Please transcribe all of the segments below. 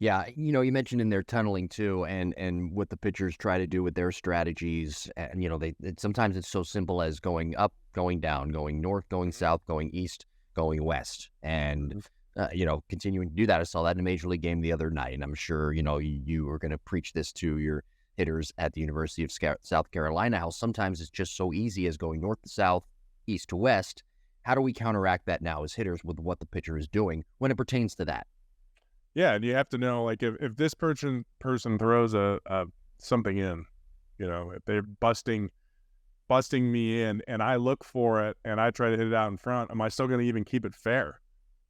Yeah, you mentioned in there tunneling too, and what the pitchers try to do with their strategies, and sometimes it's so simple as going up, going down, going north, going Mhm. south, going east, going west, and Mhm. continuing to do that. I saw that in a major league game the other night, and I'm sure you are going to preach this to your hitters at the University of South Carolina. How sometimes it's just so easy as going north to south, east to west. How do we counteract that now as hitters with what the pitcher is doing when it pertains to that? Yeah, and you have to know, like, if this person throws a something in, if they're busting me in, and I look for it and I try to hit it out in front, am I still going to even keep it fair?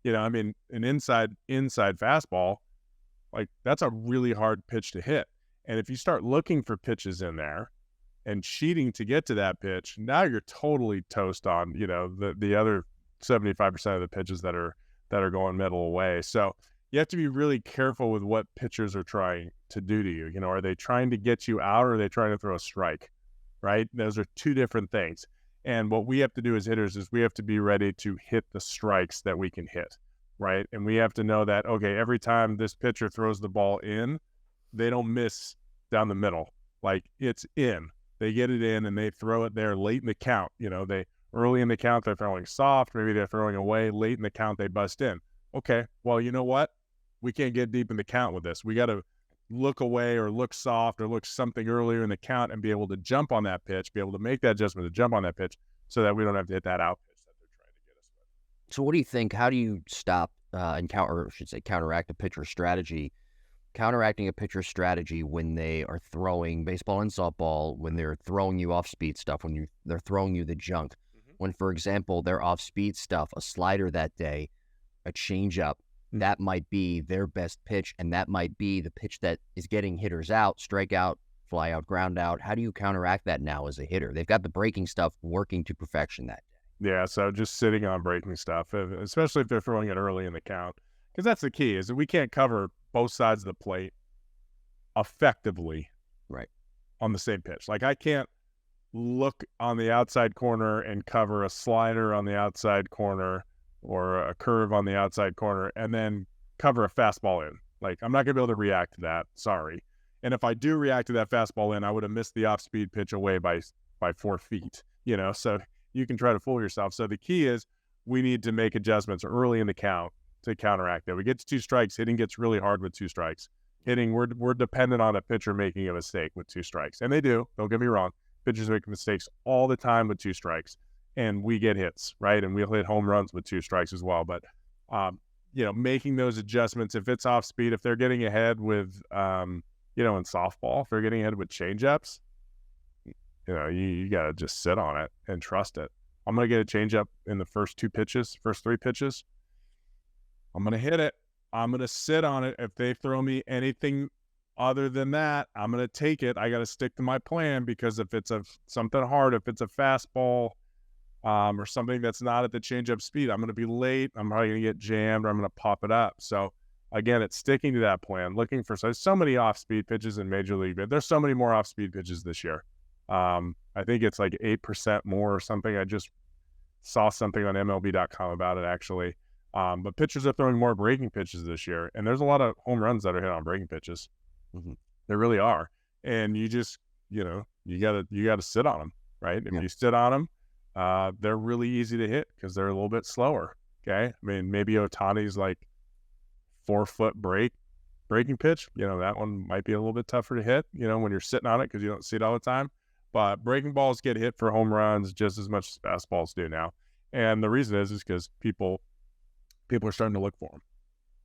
I mean, an inside fastball, like, that's a really hard pitch to hit. And if you start looking for pitches in there and cheating to get to that pitch, now you're totally toast on, the other 75% of the pitches that are going middle away. So you have to be really careful with what pitchers are trying to do to you. Are they trying to get you out, or are they trying to throw a strike? Right? Those are two different things. And what we have to do as hitters is we have to be ready to hit the strikes that we can hit. Right? And we have to know that, okay, every time this pitcher throws the ball in, they don't miss down the middle. Like, it's in. They get it in and they throw it there late in the count. They early in the count they're throwing soft, maybe they're throwing away. Late in the count they bust in. Okay, well, you know what? We can't get deep in the count with this. We got to look away or look soft or look something earlier in the count and be able to jump on that pitch, be able to make that adjustment to jump on that pitch so that we don't have to hit that out pitch that they're trying to get us with. So what do you think? How do you stop and counter, or I should say, counteract a pitcher strategy? Counteracting a pitcher strategy when they are throwing baseball and softball, when they're throwing you off speed stuff, when they're throwing you the junk. Mm-hmm. When, for example, they're off speed stuff, a slider that day, a changeup, that might be their best pitch, and that might be the pitch that is getting hitters out, strikeout, fly out, ground out. How do you counteract that now as a hitter? They've got the breaking stuff working to perfection that day. Yeah, so just sitting on breaking stuff, especially if they're throwing it early in the count, because that's the key, is that we can't cover both sides of the plate effectively Right. on the same pitch. Like, I can't look on the outside corner and cover a slider on the outside corner or a curve on the outside corner and then cover a fastball in. Like, I'm not going to be able to react to that. Sorry. And if I do react to that fastball in, I would have missed the off speed pitch away by 4 feet, so you can try to fool yourself. So the key is we need to make adjustments early in the count to counteract that. We get to 2 strikes, hitting gets really hard with 2 strikes. Hitting, we're dependent on a pitcher making a mistake with 2 strikes. And they do, don't get me wrong. Pitchers make mistakes all the time with 2 strikes, and we get hits, right? And we'll hit home runs with 2 strikes as well. But, making those adjustments, if it's off speed, if they're getting ahead with, in softball, if they're getting ahead with changeups, you got to just sit on it and trust it. I'm going to get a changeup in the first 3 pitches. I'm going to hit it. I'm going to sit on it. If they throw me anything other than that, I'm going to take it. I got to stick to my plan, because if it's something hard, if it's a fastball or something that's not at the changeup speed, I'm going to be late. I'm probably going to get jammed, or I'm going to pop it up. So again, it's sticking to that plan, looking for so many off-speed pitches in Major League. There's so many more off-speed pitches this year. I think it's like 8% more or something. I just saw something on MLB.com about it, actually. But pitchers are throwing more breaking pitches this year, and there's a lot of home runs that are hit on breaking pitches. Hmm. There really are, and you just, you gotta sit on them, right? If Yeah. you sit on them, they're really easy to hit because they're a little bit slower. Okay, I mean, maybe Otani's like 4-foot breaking pitch. That one might be a little bit tougher to hit. When you're sitting on it, because you don't see it all the time. But breaking balls get hit for home runs just as much as fastballs do now, and the reason is because people are starting to look for them.